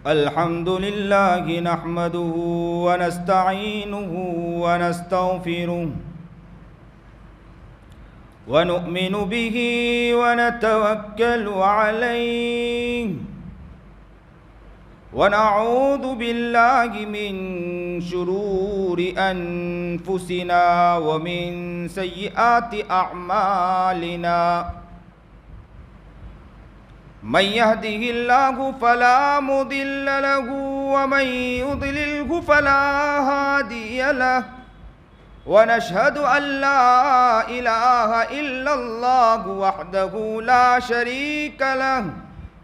الحمد لله نحمده ونستعينه ونستغفره ونؤمن به ونتوكل عليه ونعوذ بالله من شرور أنفسنا ومن سيئات أعمالنا من يهده الله فلا مضل له ومن يضلله فلا هادي له ونشهد أن لا إله إلا الله وحده لا شريك له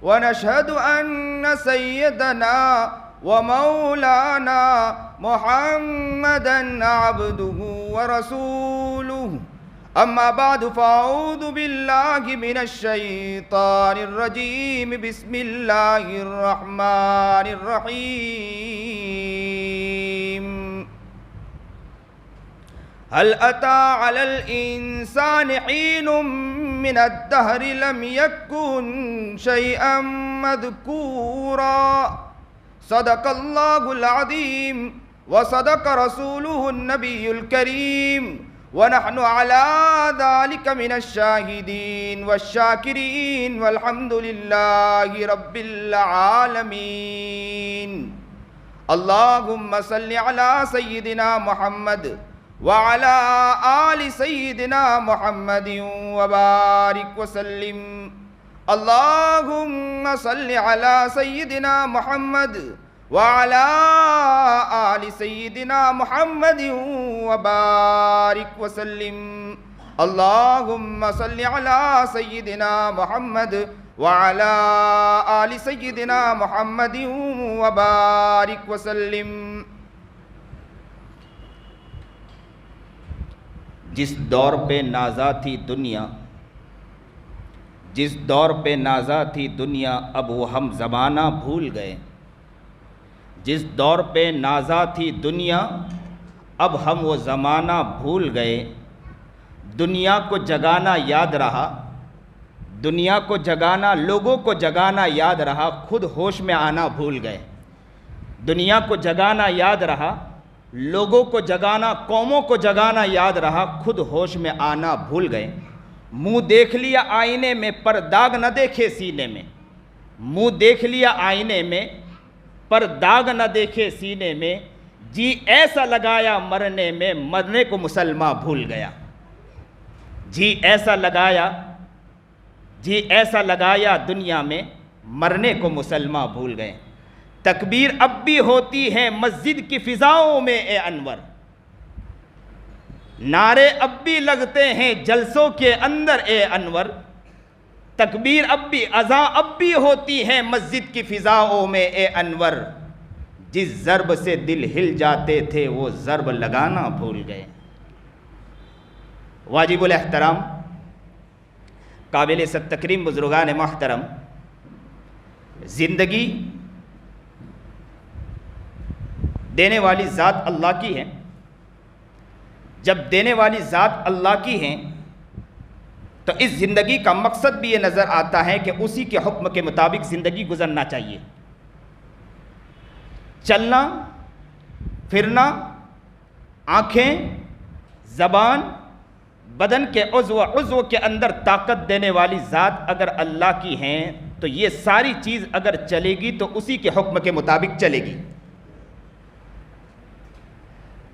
ونشهد أن سيدنا ومولانا محمدا عبده ورسوله أما بعد فأعوذ بالله من الشيطان الرجيم بسم الله الرحمن الرحيم هل أتى على الإنسان حين من الدهر لم يكن شيئا مذكورا صدق الله العظيم وصدق رسوله النبي الكريم ونحن على ذلك من الشاهدين والشاكرين والحمد لله رب العالمين اللهم صل على سيدنا محمد وعلى آل سيدنا محمد وبارك وسلم اللهم صل على سيدنا محمد وعلى آل سيدنا محمد وبارك وسلم اللهم صل على سيدنا محمد وعلى آل سيدنا محمد وبارك وسلم جس دور پہ نازا تھی دنیا جس دور پہ نازا تھی دنیا اب وہ ہم زمانہ بھول گئے جس دور پہ نازا تھی دنیا اب ہم وہ زمانہ بھول گئے دنیا کو جگانا یاد رہا دنیا کو جگانا لوگوں کو جگانا یاد رہا خود ہوش میں آنا بھول گئے دنیا کو جگانا یاد رہا لوگوں کو جگانا قوموں کو جگانا یاد رہا خود ہوش میں آنا بھول گئے منہ دیکھ لیا آئینے میں پر داغ نہ دیکھے سینے میں منہ دیکھ لیا آئینے میں پر داغ نہ دیکھے سینے میں جی ایسا لگایا مرنے میں مرنے کو مسلمان بھول گیا جی ایسا لگایا دنیا میں مرنے کو مسلمان بھول گئے تکبیر اب بھی ہوتی ہے مسجد کی فضاؤں میں اے انور نعرے اب بھی لگتے ہیں جلسوں کے اندر اے انور تکبیر اب بھی اذان اب بھی ہوتی ہے مسجد کی فضاؤں میں اے انور جس ضرب سے دل ہل جاتے تھے وہ ضرب لگانا بھول گئے واجب الاحترام قابل ست تکریم بزرگان محترم زندگی دینے والی ذات اللہ کی ہے جب دینے والی ذات اللہ کی ہیں تو اس زندگی کا مقصد بھی یہ نظر آتا ہے کہ اسی کے حکم کے مطابق زندگی گزرنا چاہیے چلنا پھرنا آنکھیں زبان بدن کے عضو کے اندر طاقت دینے والی ذات اگر اللہ کی ہیں تو یہ ساری چیز اگر چلے گی تو اسی کے حکم کے مطابق چلے گی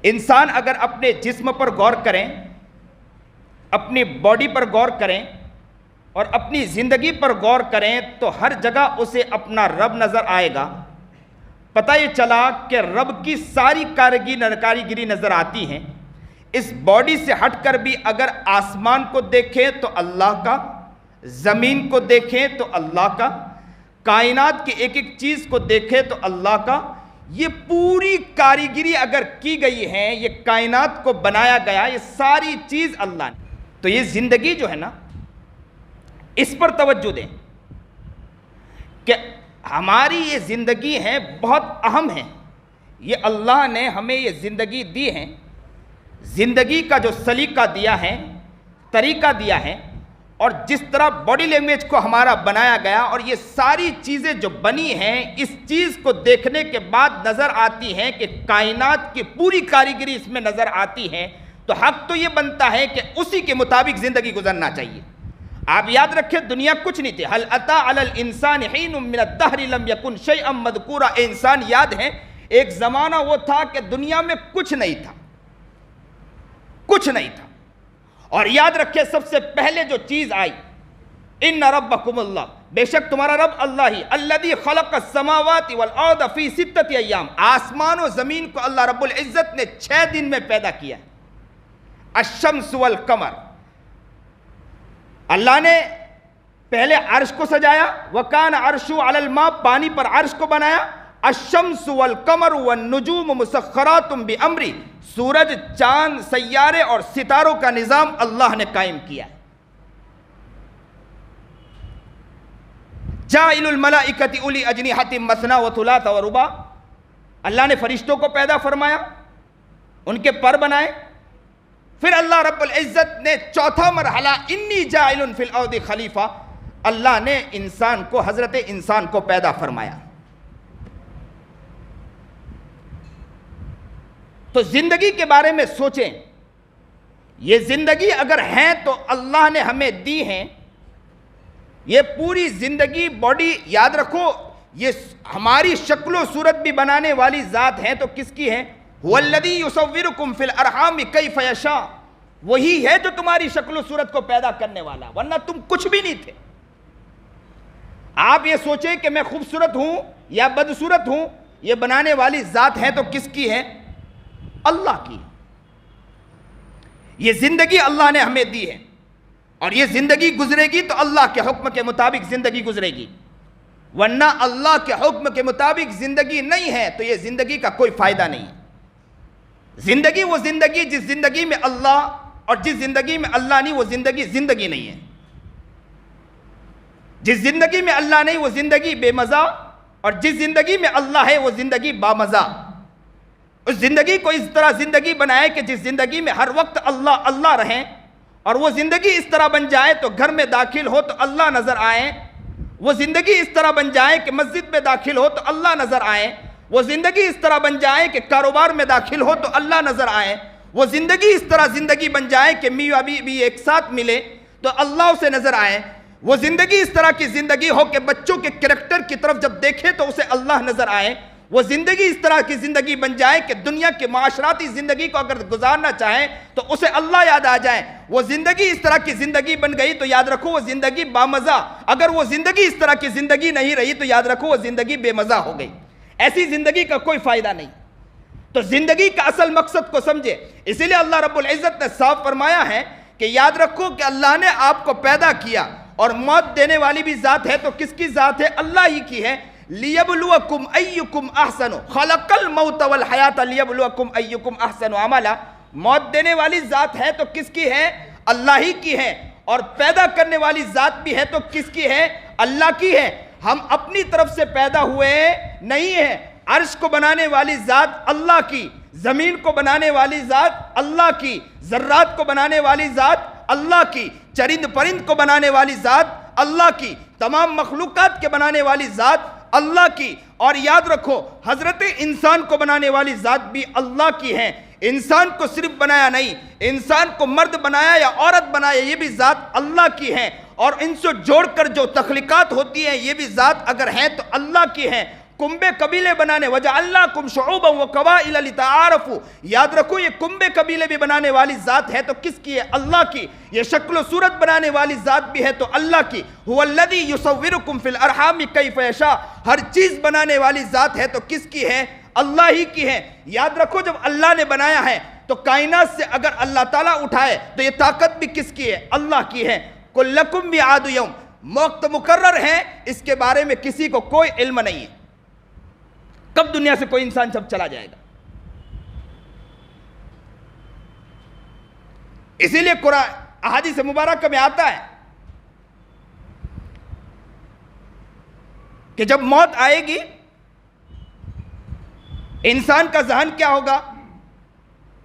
انسان اگر اپنے جسم پر غور کریں اپنی باڈی پر غور کریں اور اپنی زندگی پر غور کریں تو ہر جگہ اسے اپنا رب نظر آئے گا پتہ یہ چلا کہ رب کی ساری کاریگری نظر آتی ہیں اس باڈی سے ہٹ کر بھی اگر آسمان کو دیکھیں تو اللہ کا زمین کو دیکھیں تو اللہ کا کائنات کی ایک ایک چیز کو دیکھیں تو اللہ کا یہ پوری کاریگری اگر کی گئی ہے یہ کائنات کو بنایا گیا یہ ساری چیز اللہ نے تو یہ زندگی جو ہے نا اس پر توجہ دیں کہ ہماری یہ زندگی ہے بہت اہم ہے یہ اللہ نے ہمیں یہ زندگی دی ہے زندگی کا جو سلیقہ دیا ہے طریقہ دیا ہے اور جس طرح باڈی لینگویج کو ہمارا بنایا گیا، اور یہ ساری چیزیں جو بنی ہیں، اس چیز کو دیکھنے کے بعد نظر آتی ہیں کہ کائنات کی پوری کاریگری اس میں نظر آتی ہے، تو حق تو یہ بنتا ہے کہ اسی کے مطابق زندگی گزرنا چاہیے۔ آپ یاد رکھیں دنیا کچھ نہیں تھی، هل اتى على الانسان حين من الدهر لم يكن شيئا مذكورا۔ انسان یاد ہے ایک زمانہ وہ تھا کہ دنیا میں کچھ نہیں تھا، کچھ نہیں تھا، اور یاد رکھیں سب سے پہلے جو چیز آئی، ان ربکم اللہ، بے شک تمہارا رب اللہ ہی، الذی خلق السماوات والارض فی 6 ایام، آسمان و زمین کو اللہ رب العزت نے 6 دن میں پیدا کیا۔ الشمس والقمر، اللہ نے پہلے عرش کو سجایا، وَكَانَ عَرْشُ عَلَى الْمَاء، پانی پر عرش کو بنایا، الشمس والقمر والنجوم مسخرات بأمری، سورج، چاند، سیارے اور ستاروں کا نظام اللہ نے قائم کیا۔ جاعل الملائکۃ اولی اجنحۃ مثنی وثلاث ورباع، اللہ نے فرشتوں کو پیدا فرمایا، ان کے پر بنائے۔ پھر اللہ رب العزت نے چوتھا مرحلہ انی جاعل فی الارض خلیفہ، اللہ نے انسان کو، حضرت انسان کو پیدا فرمایا۔ تو زندگی کے بارے میں سوچیں، یہ زندگی اگر ہیں تو اللہ نے ہمیں دی ہیں، یہ پوری زندگی، باڈی یاد رکھو، یہ ہماری شکل و صورت بھی بنانے والی ذات ہیں، تو کس کی ہیں؟ هو الذی یصورکم فی الارحام کیف یشاء، وہی ہے جو تمہاری شکل و صورت کو پیدا کرنے والا، ورنہ تم کچھ بھی نہیں تھے۔ آپ یہ سوچیں کہ میں خوبصورت ہوں یا بدصورت ہوں، یہ بنانے والی ذات ہے تو کس کی ہے؟ اللہ کی۔ یہ زندگی اللہ نے ہمیں دی ہے، اور یہ زندگی گزرے گی تو اللہ کے حکم کے مطابق زندگی گزرے گی، ورنہ اللہ کے حکم کے مطابق زندگی نہیں ہے تو یہ زندگی کا کوئی فائدہ نہیں ہے۔ زندگی وہ زندگی جس زندگی میں اللہ، اور جس زندگی میں اللہ نہیں وہ زندگی زندگی نہیں ہے۔ جس زندگی میں اللہ نہیں وہ زندگی بے مزہ، اور جس زندگی میں اللہ ہے وہ زندگی بامزہ۔ اس زندگی کو اس طرح زندگی بنائے کہ جس زندگی میں ہر وقت اللہ اللہ رہیں، اور وہ زندگی اس طرح بن جائے تو گھر میں داخل ہو تو اللہ نظر آئے، وہ زندگی اس طرح بن جائے کہ مسجد میں داخل ہو تو اللہ نظر آئے، وہ زندگی اس طرح بن جائے کہ کاروبار میں داخل ہو تو اللہ نظر آئے، وہ زندگی اس طرح زندگی بن جائے کہ میاں بیوی ایک ساتھ ملے تو اللہ اسے نظر آئے، وہ زندگی اس طرح کی زندگی ہو کہ بچوں کے کریکٹر کی طرف جب دیکھے تو اسے اللہ نظر آئے، وہ زندگی اس طرح کی زندگی بن جائے کہ دنیا کے معاشراتی زندگی کو اگر گزارنا چاہیں تو اسے اللہ یاد آ جائے، وہ زندگی اس طرح کی زندگی بن گئی تو یاد رکھو وہ زندگی بامزہ، اگر وہ زندگی اس طرح کی زندگی نہیں رہی تو یاد رکھو وہ زندگی بے مزہ ہو گئی۔ ایسی زندگی کا کوئی فائدہ نہیں۔ تو زندگی کا اصل مقصد کو سمجھے، اسی لیے اللہ رب العزت نے صاف فرمایا ہے کہ یاد رکھو کہ اللہ نے آپ کو پیدا کیا، اور موت دینے والی بھی ذات ہے تو کس کی ذات ہے؟ اللہ ہی کی ہے۔ لِيَبْلُوَكُمْ أَيُّكُمْ أَحْسَنُ خَلَقَ الْمَوْتَ وَالْحَيَاةَ لِيَبْلُوَكُمْ أَيُّكُمْ أَحْسَنُ عَمَلًا، موت دینے والی ذات ہے تو کس کی ہے؟ اللہ ہی کی ہے، اور پیدا کرنے والی ذات بھی ہے تو کس کی ہے؟ اللہ کی ہے۔ ہم اپنی طرف سے پیدا ہوئے نہیں ہیں، عرش کو بنانے والی ذات اللہ کی، زمین کو بنانے والی ذات اللہ کی، ذرات کو بنانے والی ذات اللہ کی، چرند پرند کو بنانے والی ذات اللہ کی، تمام مخلوقات کے بنانے والی ذات اللہ کی، اور یاد رکھو حضرت انسان کو بنانے والی ذات بھی اللہ کی ہے۔ انسان کو صرف بنایا نہیں، انسان کو مرد بنایا یا عورت بنایا یہ بھی ذات اللہ کی ہے، اور ان سے جوڑ کر جو تخلیقات ہوتی ہیں یہ بھی ذات اگر ہیں تو اللہ کی ہیں۔ کنبے قبیلے بنانے، وَجَعَلْنَاكُمْ شُعُوبًا وَقَبَائِلَ لِتَعَارَفُوا، یاد رکھو یہ کنبے قبیلے بھی بنانے والی ذات ہے تو کس کی ہے؟ اللہ کی۔ یہ شکل و صورت بنانے والی ذات بھی ہے تو اللہ کی۔ هُوَ الَّذِي يُصَوِّرُكُمْ فِي الْأَرْحَامِ كَيْفَ يَشَاءُ، ہر چیز بنانے والی ذات ہے تو کس کی ہے؟ اللہ ہی کی ہے۔ یاد رکھو جب اللہ نے بنایا ہے تو کائنات سے اگر اللہ تعالیٰ اٹھائے تو یہ طاقت بھی کس کی ہے؟ اللہ کی ہے۔ كُلَّكُمْ مِيعَادُ يَوْمٍ، وقت مقرر ہے، اس کے بارے میں کسی کو کوئی علم نہیں ہے، کب دنیا سے کوئی انسان سب چلا جائے گا۔ اسی لیے قرآن احادیث مبارکہ میں آتا ہے کہ جب موت آئے گی انسان کا ذہن کیا ہوگا؟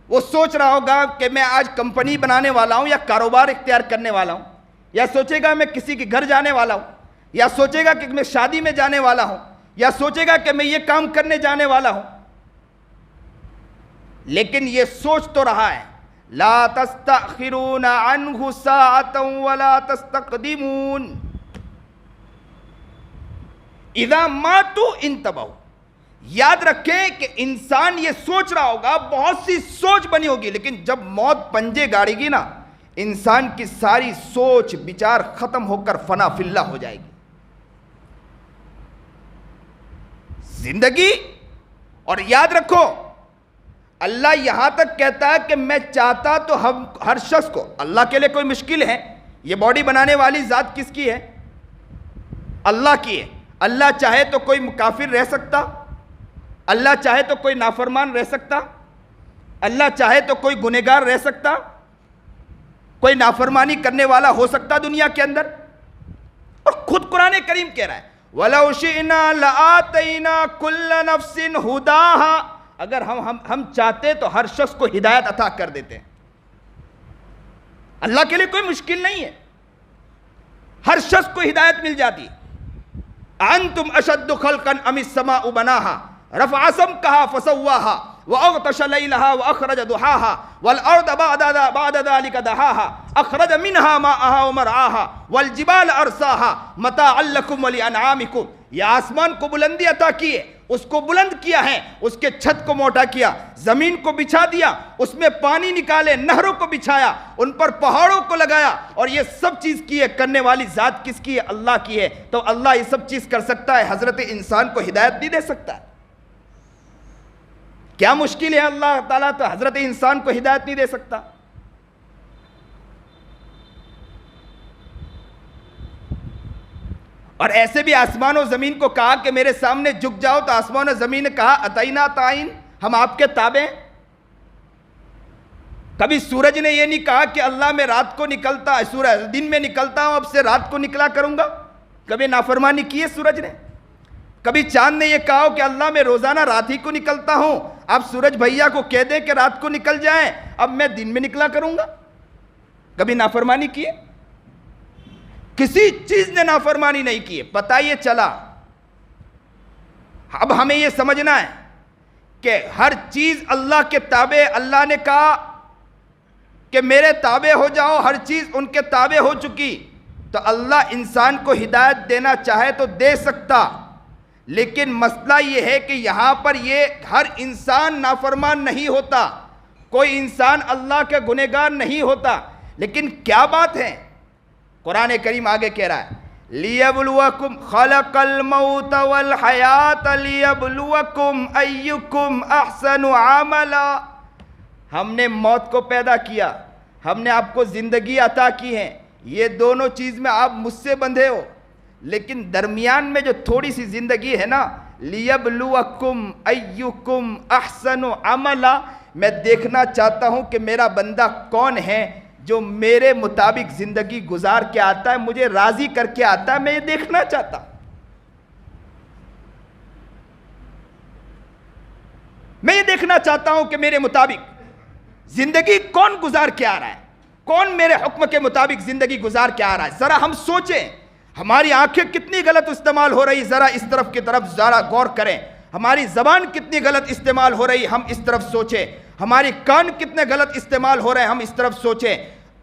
وہ سوچ رہا ہوگا کہ میں آج کمپنی بنانے والا ہوں یا کاروبار اختیار کرنے والا ہوں، یا سوچے گا میں کسی کے گھر جانے والا ہوں، یا سوچے گا کہ میں شادی میں جانے والا ہوں، یا سوچے گا کہ میں یہ کام کرنے جانے والا ہوں، لیکن یہ سوچ تو رہا ہے لا تستأخرون عنہ ساعتا ولا تستقدمون اذا ماتوا انتبہوا. یاد رکھیں کہ انسان یہ سوچ رہا ہوگا، بہت سی سوچ بنی ہوگی، لیکن جب موت پنجے گاڑے گی نا، انسان کی ساری سوچ بچار ختم ہو کر فنا فی اللہ ہو جائے گی. زندگی، اور یاد رکھو اللہ یہاں تک کہتا ہے کہ میں چاہتا تو ہر شخص کو، اللہ کے لیے کوئی مشکل ہے؟ یہ باڈی بنانے والی ذات کس کی ہے؟ اللہ کی ہے. اللہ چاہے تو کوئی کافر رہ سکتا، اللہ چاہے تو کوئی نافرمان رہ سکتا، اللہ چاہے تو کوئی گنہگار رہ سکتا، کوئی نافرمانی کرنے والا ہو سکتا دنیا کے اندر. اور خود قرآن کریم کہہ رہا ہے وَلَوْ شِئْنَا لَآتَيْنَا كُلَّ نَفْسٍ هُدَاهَا، اگر ہم چاہتے تو ہر شخص کو ہدایت عطا کر دیتے ہیں. اللہ کے لیے کوئی مشکل نہیں ہے، ہر شخص کو ہدایت مل جاتی. انتم اشد خلقا ام السماء بناها رفع سمكها فسواها واغطش ليلها واخرج ضحاها والارض بعد ذلك دحاها اخرج منها ماءها ومرعاها والجبال ارساها متاعا لكم ولانعامكم. یہ آسمان کو بلندی عطا کی ہے، اس کو بلند کیا ہے، اس کے چھت کو موٹا کیا، زمین کو بچھا دیا، اس میں پانی نکالے، نہروں کو بچھایا، ان پر پہاڑوں کو لگایا، اور یہ سب چیز کی ہے. کرنے والی ذات کس کی ہے؟ اللہ کی ہے. تو اللہ یہ سب چیز کر سکتا ہے، حضرت انسان کو ہدایت نہیں دے سکتا؟ کیا مشکل ہے اللہ تعالیٰ تو حضرت انسان کو ہدایت نہیں دے سکتا؟ اور ایسے بھی آسمان و زمین کو کہا کہ میرے سامنے جھک جاؤ، تو آسمان و زمین نے کہا اتینا طائعین، ہم آپ کے تابع ہیں. کبھی سورج نے یہ نہیں کہا کہ اللہ میں رات کو نکلتا، سورج دن میں نکلتا ہوں، اب سے رات کو نکلا کروں گا. کبھی نافرمانی کی ہے سورج نے؟ کبھی چاند نے یہ کہا کہ اللہ میں روزانہ رات ہی کو نکلتا ہوں، اب سورج بھیا کو کہہ دیں کہ رات کو نکل جائیں، اب میں دن میں نکلا کروں گا؟ کبھی نافرمانی کی ہے؟ کسی چیز نے نافرمانی نہیں کی ہے. پتہ یہ چلا، اب ہمیں یہ سمجھنا ہے کہ ہر چیز اللہ کے تابع. اللہ نے کہا کہ میرے تابع ہو جاؤ، ہر چیز ان کے تابع ہو چکی. تو اللہ انسان کو ہدایت دینا چاہے تو دے سکتا، لیکن مسئلہ یہ ہے کہ یہاں پر یہ ہر انسان نافرمان نہیں ہوتا، کوئی انسان اللہ کے گنہگار نہیں ہوتا. لیکن کیا بات ہے، قرآن کریم آگے کہہ رہا ہے لِيَبْلُوَكُمْ خَلَقَ الْمَوْتَ وَالْحَيَاةَ لِيَبْلُوَكُمْ أَيُّكُمْ أَحْسَنُ عَمَلًا. ہم نے موت کو پیدا کیا، ہم نے آپ کو زندگی عطا کی ہے، یہ دونوں چیز میں آپ مجھ سے بندھے ہو، لیکن درمیان میں جو تھوڑی سی زندگی ہے نا، لِيَبْلُوَكُمْ أَيُّكُمْ أَحْسَنُ عَمَلًا، میں دیکھنا چاہتا ہوں کہ میرا بندہ کون ہے جو میرے مطابق زندگی گزار کے آتا ہے، مجھے راضی کر کے آتا ہے. میں یہ دیکھنا چاہتا ہوں، میں یہ دیکھنا چاہتا ہوں کہ میرے مطابق زندگی کون گزار کے آ رہا ہے، کون میرے حکم کے مطابق زندگی گزار کے آ رہا ہے. ذرا ہم سوچیں، ہماری آنکھیں کتنی غلط استعمال ہو رہی، ذرا اس طرف کی طرف ذرا غور کریں. ہماری زبان کتنی غلط استعمال ہو رہی، ہم اس طرف سوچیں. ہماری کان کتنے غلط استعمال ہو رہے ہیں، ہم اس طرف سوچیں.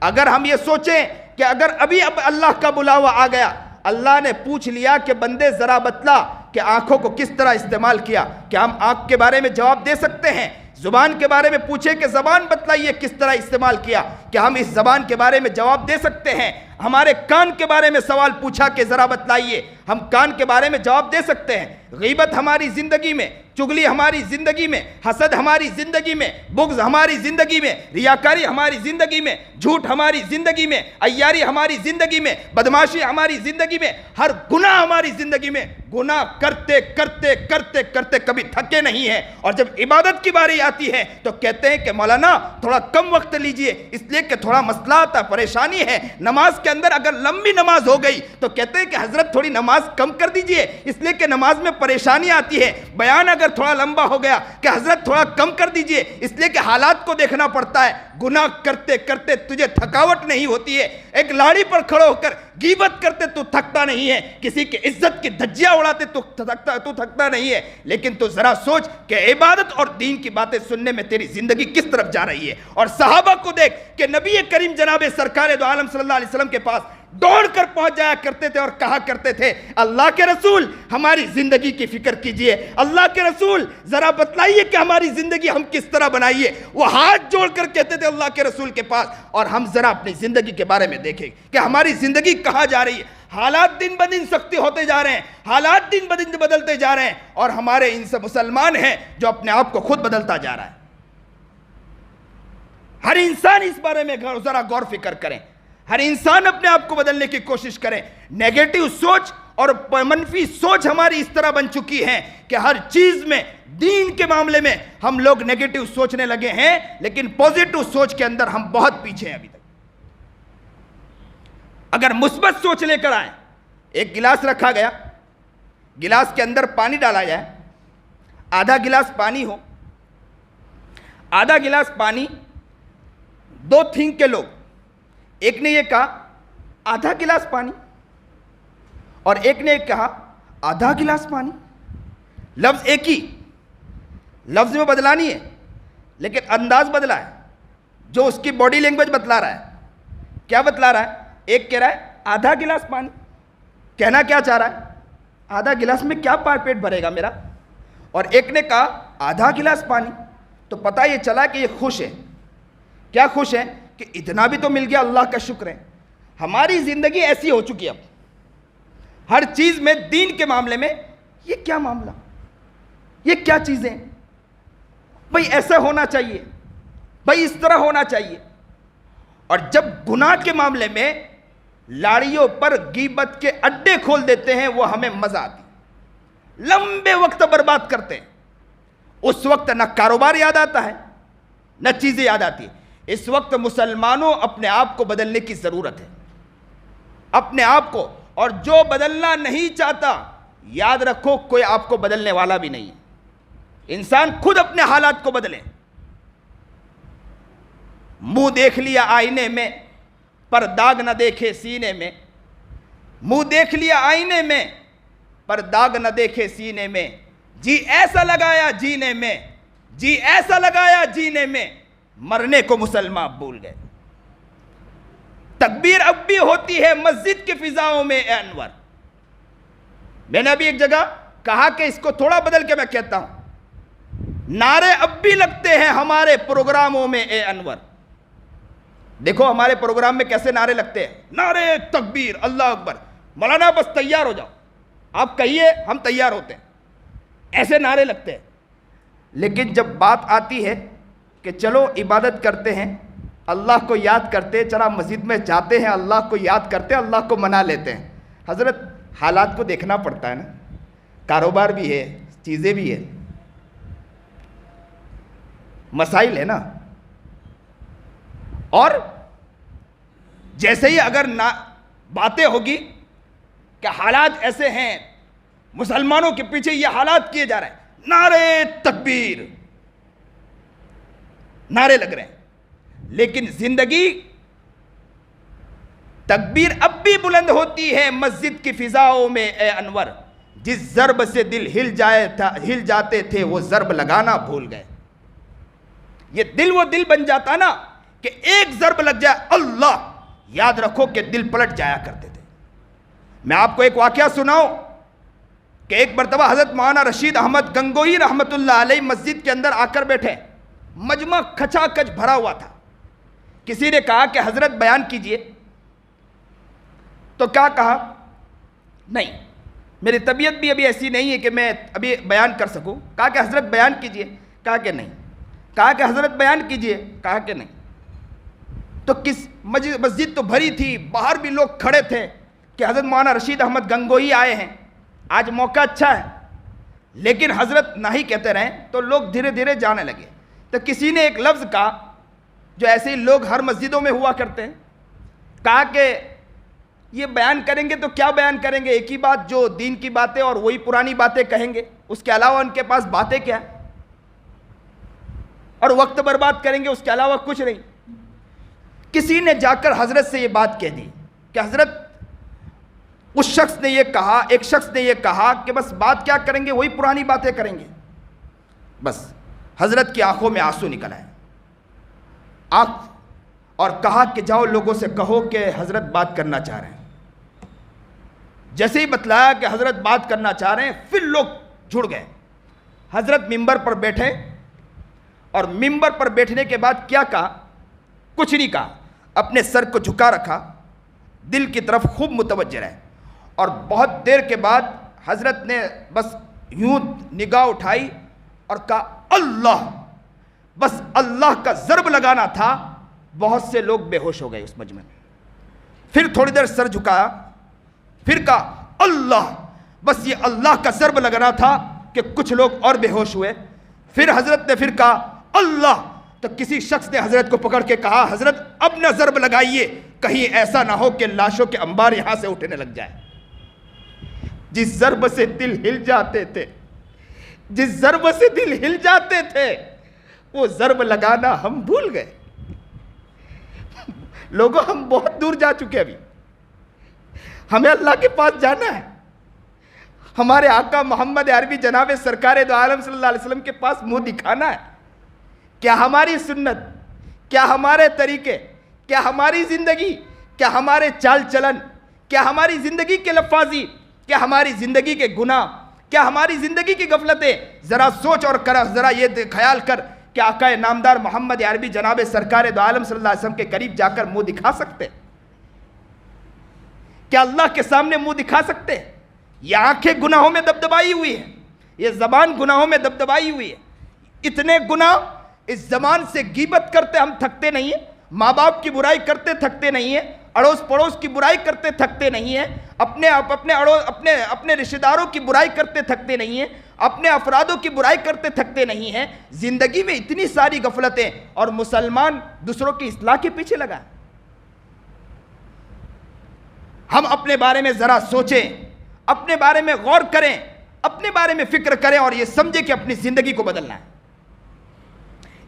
اگر ہم یہ سوچیں کہ اگر ابھی اب اللہ کا بلاوا آ گیا، اللہ نے پوچھ لیا کہ بندے ذرا بتلا کہ آنکھوں کو کس طرح استعمال کیا، کیا ہم آنکھ کے بارے میں جواب دے سکتے ہیں؟ زبان کے بارے میں پوچھیں کہ زبان بتلائیے کس طرح استعمال کیا، کیا ہم اس زبان کے بارے میں جواب دے سکتے ہیں؟ ہمارے کان کے بارے میں سوال پوچھا کہ ذرا بتلائیے، ہم کان کے بارے میں جواب دے سکتے ہیں؟ غیبت ہماری زندگی میں، چغلی ہماری زندگی میں، حسد ہماری زندگی میں، بغض ہماری زندگی میں، ریاکاری ہماری زندگی میں، جھوٹ ہماری زندگی میں، عیاری ہماری زندگی میں، بدماشی ہماری زندگی میں، ہر گناہ ہماری زندگی میں. گناہ کرتے کرتے کرتے کرتے کبھی تھکے نہیں ہیں، اور جب عبادت کی باری آتی ہے تو کہتے ہیں کہ مولانا تھوڑا کم وقت لیجئے، اس لیے کہ تھوڑا مسئلہ آتا، پریشانی ہے، نماز کے کے اندر اگر لمبی نماز ہو گئی تو کہتے ہیں کہ حضرت تھوڑی نماز کم کر دیجئے، اس لیے کہ نماز میں پریشانی آتی ہے۔ بیان اگر تھوڑا لمبا ہو گیا کہ حضرت تھوڑا کم کر دیجئے، اس لیے کہ حالات کو دیکھنا پڑتا ہے۔ گناہ کرتے کرتے تجھے تھکاوٹ نہیں ہوتی ہے، ایک لاڑی پر کھڑے ہو کر غیبت کرتے تو تھکتا نہیں ہے، کسی کی عزت کی دھجیاں اڑاتے تو تھکتا نہیں ہے، لیکن تو ذرا سوچ کہ عبادت اور دین کی باتیں سننے میں تیری زندگی کس طرف جا رہی ہے۔ اور صحابہ کو دیکھ کہ نبی کریم جناب سرکار دو عالم صلی اللہ علیہ وسلم کے پاس دوڑ کر پہنچ جایا کرتے تھے اور کہا کرتے تھے، اللہ کے رسول ہماری زندگی کی فکر کیجئے، اللہ کے رسول ذرا بتلائیے کہ ہماری زندگی ہم کس طرح بنائیے۔ وہ ہاتھ جوڑ کر کہتے تھے اللہ کے رسول کے پاس، اور ہم ذرا اپنی زندگی کے بارے میں دیکھیں کہ ہماری زندگی کہاں جا رہی ہے۔ حالات دن بدن سختی ہوتے جا رہے ہیں، حالات دن بدن بدلتے جا رہے ہیں، اور ہمارے ان سے مسلمان ہیں جو اپنے آپ کو خود بدلتا جا رہا ہے۔ ہر انسان اس بارے میں ذرا غور فکر کریں، ہر انسان اپنے آپ کو بدلنے کی کوشش کریں۔ نیگیٹو سوچ اور منفی سوچ ہماری اس طرح بن چکی ہے کہ ہر چیز میں، دین کے معاملے میں ہم لوگ نیگیٹو سوچنے لگے ہیں، لیکن پوزیٹو سوچ کے اندر ہم بہت پیچھے ہیں ابھی تک۔ اگر مثبت سوچ لے کر آئیں، ایک گلاس رکھا گیا، گلاس کے اندر پانی ڈالا جائے، آدھا گلاس پانی ہو، آدھا گلاس پانی، دو تھنک کے لوگ، ایک نے یہ کہا آدھا گلاس پانی اور ایک نے کہا آدھا گلاس پانی، لفظ ایک ہی، لفظ میں بدلا نہیں ہے لیکن انداز بدلا ہے، جو اس کی باڈی لینگویج بتلا رہا ہے۔ کیا بتلا رہا ہے؟ ایک کہہ رہا ہے آدھا گلاس پانی، کہنا کیا چاہ رہا ہے؟ آدھا گلاس میں کیا پیٹ بھرے گا میرا؟ اور ایک نے کہا آدھا گلاس پانی، تو پتہ یہ چلا کہ یہ خوش ہے۔ کیا خوش ہے؟ کہ اتنا بھی تو مل گیا، اللہ کا شکر ہے۔ ہماری زندگی ایسی ہو چکی اب، ہر چیز میں، دین کے معاملے میں، یہ کیا معاملہ، یہ کیا چیزیں، بھئی ایسا ہونا چاہیے، بھئی اس طرح ہونا چاہیے۔ اور جب گناہ کے معاملے میں لاڑیوں پر غیبت کے اڈے کھول دیتے ہیں، وہ ہمیں مزہ آتی ہے، لمبے وقت برباد کرتے ہیں۔ اس وقت نہ کاروبار یاد آتا ہے، نہ چیزیں یاد آتی ہیں۔ اس وقت مسلمانوں اپنے آپ کو بدلنے کی ضرورت ہے، اپنے آپ کو، اور جو بدلنا نہیں چاہتا، یاد رکھو کوئی آپ کو بدلنے والا بھی نہیں ہے۔ انسان خود اپنے حالات کو بدلے۔ منہ دیکھ لیا آئینے میں پر داغ نہ دیکھے سینے میں، منہ دیکھ لیا آئینے میں پر داغ نہ دیکھے سینے میں، جی ایسا لگایا جینے میں، جی ایسا لگایا جینے میں، مرنے کو مسلمان بھول گئے۔ تکبیر اب بھی ہوتی ہے مسجد کی فضاؤں میں اے انور۔ میں نے ابھی ایک جگہ کہا کہ اس کو تھوڑا بدل کے میں کہتا ہوں، نعرے اب بھی لگتے ہیں ہمارے پروگراموں میں اے انور۔ دیکھو ہمارے پروگرام میں کیسے نعرے لگتے ہیں، نعرے تکبیر، اللہ اکبر۔ مولانا بس تیار ہو جاؤ، آپ کہیے ہم تیار ہوتے ہیں، ایسے نعرے لگتے ہیں۔ لیکن جب بات آتی ہے کہ چلو عبادت کرتے ہیں، اللہ کو یاد کرتے، چلا مسجد میں جاتے ہیں، اللہ کو یاد کرتے، اللہ کو منا لیتے ہیں، حضرت حالات کو دیکھنا پڑتا ہے نا، کاروبار بھی ہے، چیزیں بھی ہے، مسائل ہے نا۔ اور جیسے ہی اگر باتیں ہوگی کہ حالات ایسے ہیں، مسلمانوں کے پیچھے یہ حالات کیے جا رہے ہیں، نعرے تکبیر، نعرے لگ رہے ہیں، لیکن زندگی، تکبیر اب بھی بلند ہوتی ہے مسجد کی فضاؤں میں اے انور۔ جس ضرب سے دل ہل جاتے تھے وہ ضرب لگانا بھول گئے۔ یہ دل وہ دل بن جاتا نا کہ ایک ضرب لگ جائے، اللہ، یاد رکھو کہ دل پلٹ جایا کرتے تھے۔ میں آپ کو ایک واقعہ سناؤں کہ ایک مرتبہ حضرت مولانا رشید احمد گنگوئی رحمت اللہ علیہ مسجد کے اندر آ کر بیٹھے، مجمع کھچا کچ بھرا ہوا تھا۔ کسی نے کہا کہ حضرت بیان کیجئے، تو کیا کہا؟ نہیں، میری طبیعت بھی ابھی ایسی نہیں ہے کہ میں ابھی بیان کر سکوں۔ کہا کہ حضرت بیان کیجئے، کہا کہ نہیں۔ کہا کہ حضرت بیان کیجئے، کہا کہ نہیں۔ تو مسجد تو بھری تھی، باہر بھی لوگ کھڑے تھے کہ حضرت مولانا رشید احمد گنگوئی آئے ہیں، آج موقع اچھا ہے، لیکن حضرت نہ ہی کہتے رہیں تو لوگ دھیرے دھیرے جانے لگے۔ تو کسی نے ایک لفظ کہا جو ایسے ہی لوگ ہر مسجدوں میں ہوا کرتے ہیں، کہا کہ یہ بیان کریں گے تو کیا بیان کریں گے؟ ایک ہی بات جو دین کی باتیں اور وہی پرانی باتیں کہیں گے، اس کے علاوہ ان کے پاس باتیں کیا ہیں؟ اور وقت برباد کریں گے، اس کے علاوہ کچھ نہیں۔ کسی نے جا کر حضرت سے یہ بات کہہ دی کہ حضرت اس شخص نے یہ کہا، ایک شخص نے یہ کہا کہ بس بات کیا کریں گے، وہی پرانی باتیں کریں گے۔ بس حضرت کی آنکھوں میں آنسو نکل آئے اور کہا کہ جاؤ لوگوں سے کہو کہ حضرت بات کرنا چاہ رہے ہیں۔ جیسے ہی بتلایا کہ حضرت بات کرنا چاہ رہے ہیں، پھر لوگ جڑ گئے۔ حضرت ممبر پر بیٹھے اور ممبر پر بیٹھنے کے بعد کیا کہا؟ کچھ نہیں کہا، اپنے سر کو جھکا رکھا، دل کی طرف خوب متوجہ رہے، اور بہت دیر کے بعد حضرت نے بس یوں نگاہ اٹھائی اور کہا اللہ، بس اللہ کا ضرب لگانا تھا۔ بہت سے لوگ بے ہوش ہو گئے اس مجمع میں۔ پھر تھوڑی دیر سر جھکایا، پھر کہا اللہ، بس یہ اللہ کا ضرب لگانا تھا کہ کچھ لوگ اور بے ہوش ہوئے۔ پھر حضرت نے پھر کہا اللہ، تو کسی شخص نے حضرت کو پکڑ کے کہا حضرت اب نہ ضرب لگائیے، کہیں ایسا نہ ہو کہ لاشوں کے انبار یہاں سے اٹھنے لگ جائے۔ جس ضرب سے دل ہل جاتے تھے، جس ضرب سے دل ہل جاتے تھے، وہ ضرب لگانا ہم بھول گئے۔ لوگوں، ہم بہت دور جا چکے، ابھی ہمیں اللہ کے پاس جانا ہے، ہمارے آقا محمد عربی جناب سرکار دو عالم صلی اللہ علیہ وسلم کے پاس منہ دکھانا ہے۔ کیا ہماری سنت، کیا ہمارے طریقے، کیا ہماری زندگی، کیا ہمارے چال چلن، کیا ہماری زندگی کے لفاظی، کیا ہماری زندگی کے گناہ، کیا ہماری زندگی کی غفلتیں، ذرا سوچ اور ذرا یہ خیال کر کہ آقا نامدار محمد عربی جناب سرکار دو عالم صلی اللہ علیہ وسلم کے قریب جا کر منہ دکھا سکتے؟ کیا اللہ کے سامنے منہ دکھا سکتے؟ یہ آنکھیں گناہوں میں دبدبائی ہوئی ہے، یہ زبان گناہوں میں دبدبائی ہوئی ہے۔ اتنے گناہ، اس زبان سے غیبت کرتے ہم تھکتے نہیں ہیں، ماں باپ کی برائی کرتے تھکتے نہیں ہیں، اڑوس پڑوس کی برائی کرتے تھکتے نہیں ہیں، اپنے رشتہ داروں کی برائی کرتے تھکتے نہیں ہیں، اپنے افرادوں کی برائی کرتے تھکتے نہیں ہیں۔ زندگی میں اتنی ساری غفلتیں، اور مسلمان دوسروں کی اصلاح کے پیچھے لگا۔ ہم اپنے بارے میں ذرا سوچیں، اپنے بارے میں غور کریں، اپنے بارے میں فکر کریں، اور یہ سمجھیں کہ اپنی زندگی کو بدلنا ہے۔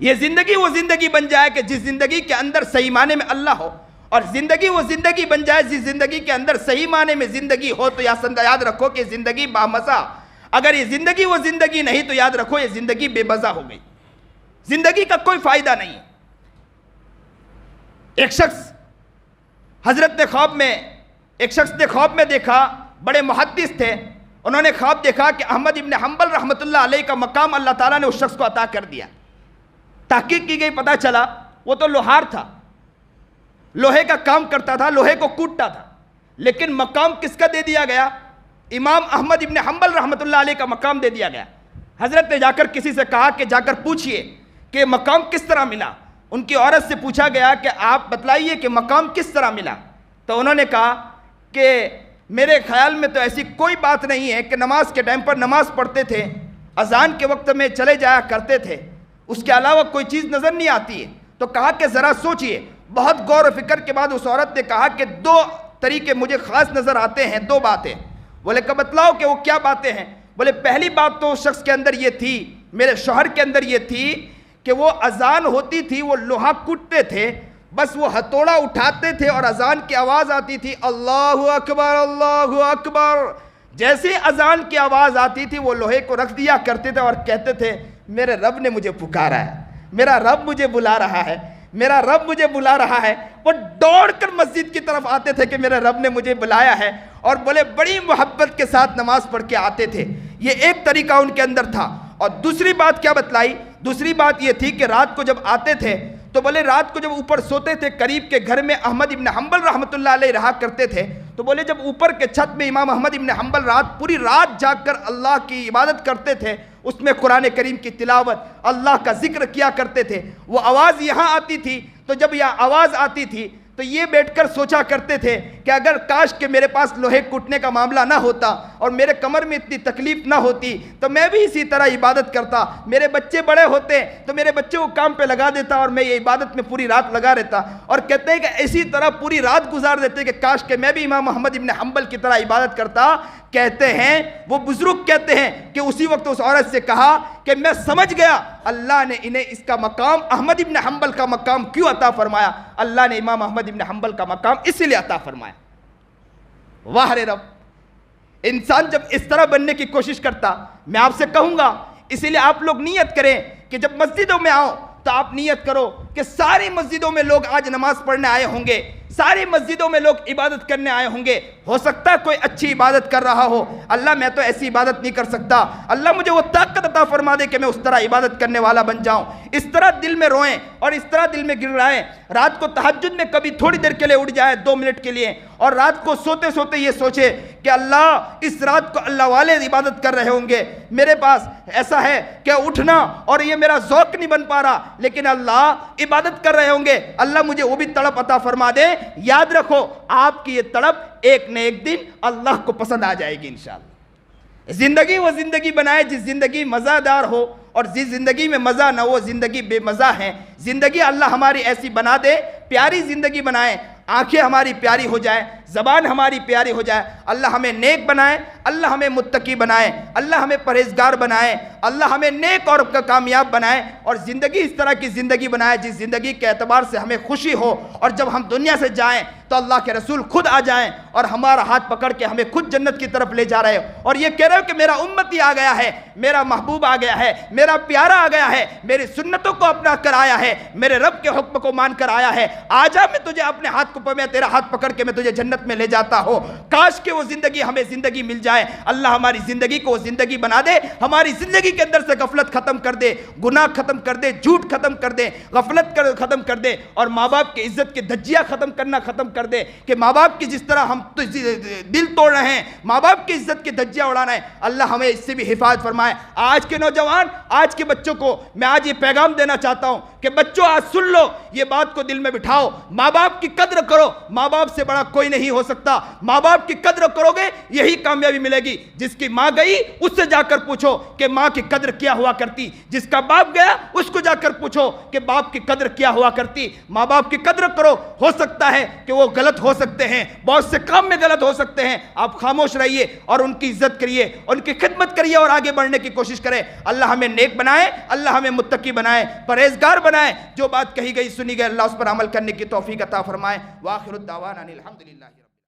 یہ زندگی وہ زندگی بن جائے کہ جس زندگی کے اندر صحیح معنی میں اللہ ہو، اور زندگی وہ زندگی بن جائے جس زندگی کے اندر صحیح معنی میں زندگی ہو۔ تو یاد رکھو کہ زندگی بامزہ، اگر یہ زندگی وہ زندگی نہیں تو یاد رکھو یہ زندگی بے مزہ ہو گئی، زندگی کا کوئی فائدہ نہیں۔ ایک شخص نے خواب میں دیکھا، بڑے محدث تھے، انہوں نے خواب دیکھا کہ احمد ابن حنبل رحمۃ اللہ علیہ کا مقام اللہ تعالیٰ نے اس شخص کو عطا کر دیا۔ تحقیق کی گئی، پتہ چلا وہ تو لوہار تھا، لوہے کا کام کرتا تھا، لوہے کو کوٹتا تھا، لیکن مقام کس کا دے دیا گیا؟ امام احمد ابن حنبل رحمۃ اللہ علیہ کا مقام دے دیا گیا۔ حضرت نے جا کر کسی سے کہا کہ جا کر پوچھئے کہ مقام کس طرح ملا۔ ان کی عورت سے پوچھا گیا کہ آپ بتلائیے کہ مقام کس طرح ملا، تو انہوں نے کہا کہ میرے خیال میں تو ایسی کوئی بات نہیں ہے کہ نماز کے ٹائم پر نماز پڑھتے تھے، اذان کے وقت میں چلے جایا کرتے تھے، اس کے علاوہ کوئی چیز نظر نہیں آتی ہے۔ تو کہا کہ ذرا سوچئے۔ بہت غور و فکر کے بعد اس عورت نے کہا کہ دو طریقے مجھے خاص نظر آتے ہیں، دو باتیں۔ بولے کہ بتلاؤ کہ وہ کیا باتیں ہیں؟ بولے پہلی بات تو اس شخص کے اندر یہ تھی، میرے شوہر کے اندر یہ تھی کہ وہ اذان ہوتی تھی، وہ لوہا کوٹتے تھے، بس وہ ہتھوڑا اٹھاتے تھے اور اذان کی آواز آتی تھی اللہ اکبر اللہ اکبر، جیسے اذان کی آواز آتی تھی وہ لوہے کو رکھ دیا کرتے تھے اور کہتے تھے میرے رب نے مجھے پکارا ہے، میرا رب مجھے بلا رہا ہے، میرا رب مجھے بلا رہا ہے۔ وہ دوڑ کر مسجد کی طرف آتے تھے کہ میرے رب نے مجھے بلایا ہے، اور بولے بڑی محبت کے ساتھ نماز پڑھ کے آتے تھے۔ یہ ایک طریقہ ان کے اندر تھا۔ اور دوسری بات کیا بتلائی؟ دوسری بات یہ تھی کہ رات کو جب آتے تھے تو بولے رات کو جب اوپر سوتے تھے، قریب کے گھر میں احمد ابن حنبل رحمۃ اللہ علیہ رہا کرتے تھے، تو بولے جب اوپر کے چھت میں امام احمد ابن حنبل پوری رات جاگ کر اللہ کی عبادت کرتے تھے، اس میں قرآن کریم کی تلاوت، اللہ کا ذکر کیا کرتے تھے، وہ آواز یہاں آتی تھی، تو جب یہ آواز آتی تھی تو یہ بیٹھ کر سوچا کرتے تھے کہ اگر کاش کہ میرے پاس لوہے کوٹنے کا معاملہ نہ ہوتا اور میرے کمر میں اتنی تکلیف نہ ہوتی تو میں بھی اسی طرح عبادت کرتا. میرے بچے بڑے ہوتے تو میرے بچے کو کام پہ لگا دیتا اور میں یہ عبادت میں پوری رات لگا رہتا. اور کہتے ہیں کہ اسی طرح پوری رات گزار دیتے کہ کاش کہ میں بھی امام احمد ابن حنبل کی طرح عبادت کرتا. کہتے ہیں وہ بزرگ کہتے ہیں کہ اسی وقت اس عورت سے کہا کہ میں سمجھ گیا اللہ نے انہیں اس کا مقام احمد ابن حنبل کا مقام کیوں عطا فرمایا. اللہ نے امام احمد ابن حنبل کا مقام اسی لیے عطا فرمایا. واہ رے رب. انسان جب اس طرح بننے کی کوشش کرتا, میں آپ سے کہوں گا اسی لیے آپ لوگ نیت کریں کہ جب مسجدوں میں آؤ تو آپ نیت کرو کہ ساری مسجدوں میں لوگ آج نماز پڑھنے آئے ہوں گے, ساری مسجدوں میں لوگ عبادت کرنے آئے ہوں گے. ہو سکتا ہے کوئی اچھی عبادت کر رہا ہو, اللہ میں تو ایسی عبادت نہیں کر سکتا, اللہ مجھے وہ طاقت عطا فرما دے کہ میں اس طرح عبادت کرنے والا بن جاؤں. اس طرح دل میں روئیں اور اس طرح دل میں گڑگڑائیں. رات کو تہجد میں کبھی تھوڑی دیر کے لیے اٹھ جائیں 2 منٹ کے لیے, اور رات کو سوتے سوتے یہ سوچے کہ اللہ اس رات کو اللہ والے عبادت کر رہے ہوں گے, میرے پاس ایسا ہے کہ اٹھنا اور یہ میرا ذوق نہیں بن پا رہا, لیکن اللہ عبادت کر رہے ہوں گے, اللہ مجھے وہ بھی تڑپ عطا فرما دے. یاد رکھو آپ کی یہ تڑپ ایک نہ ایک دن اللہ کو پسند آ جائے گی انشاءاللہ. زندگی وہ زندگی بنائے جس زندگی مزہ دار ہو, اور جس زندگی میں مزہ نہ وہ زندگی بے مزہ ہے. زندگی اللہ ہماری ایسی بنا دے, پیاری زندگی بنائے, آنکھیں ہماری پیاری ہو جائیں, زبان ہماری پیاری ہو جائے. اللہ ہمیں نیک بنائے, اللہ ہمیں متقی بنائے, اللہ ہمیں پرہیزگار بنائے, اللہ ہمیں نیک اور کامیاب بنائے, اور زندگی اس طرح کی زندگی بنائے جس زندگی کے اعتبار سے ہمیں خوشی ہو, اور جب ہم دنیا سے جائیں تو اللہ کے رسول خود آ جائیں اور ہمارا ہاتھ پکڑ کے ہمیں خود جنت کی طرف لے جا رہے ہو, اور یہ کہہ رہے ہو کہ میرا امتی آ گیا ہے, میرا محبوب آ گیا ہے, میرا پیارا آ گیا ہے, میری سنتوں کو اپنا کر آیا ہے, میرے رب کے حکم کو مان کر آیا ہے, آجا میں تجھے اپنے ہاتھ کو میں تیرا ہاتھ پکڑ کے میں تجھے جنت میں لے جاتا ہوں. کاش کہ وہ زندگی ہمیں زندگی مل جائے. اللہ ہماری زندگی کو زندگی بنا دے, ہماری زندگی کے اندر سے غفلت ختم کر دے, گناہ ختم کر دے, جھوٹ ختم کر دے, غفلت ختم کر دے, اور ماں باپ کی عزت کی دھجیاں ختم کر دے کہ ماں باپ کی جس طرح ہم دل توڑ رہے ہیں, ماں باپ کی عزت کی دھجیاں اڑا رہے ہیں, اللہ ہمیں اس سے بھی حفاظت فرمائے. آج کے نوجوان, آج کے بچوں کو میں آج یہ پیغام دینا چاہتا ہوں کہ بچوں آج سن لو, یہ بات کو دل میں بٹھاؤ, ماں باپ کی قدر کرو, ماں باپ سے بڑا کوئی نہیں ہو سکتا. ماں باپ کی قدر کرو گے یہی کامیابی ملے گی. جس کی ماں گئی اس سے جا کر پوچھو کہ ماں کی قدر کیا ہوا کرتی, جس کا باپ گیا اس کو جا کر پوچھو کہ باپ کی قدر کیا ہوا کرتی. ماں باپ کی قدر کرو, ہو سکتا ہے کہ وہ غلط ہو سکتے ہیں, بہت سے کام میں غلط ہو سکتے ہیں, آپ خاموش رہیے اور ان کی عزت کریے, ان کی خدمت کریے اور آگے بڑھنے کی کوشش کریں. اللہ ہمیں نیک بنائے, اللہ ہمیں متقی بنائے, پرہیزگار بنائے. جو بات کہی گئی سنی گئی اللہ اس پر عمل کرنے کی توفیق عطا فرمائے. وآخر الدعوانا الحمدللہ.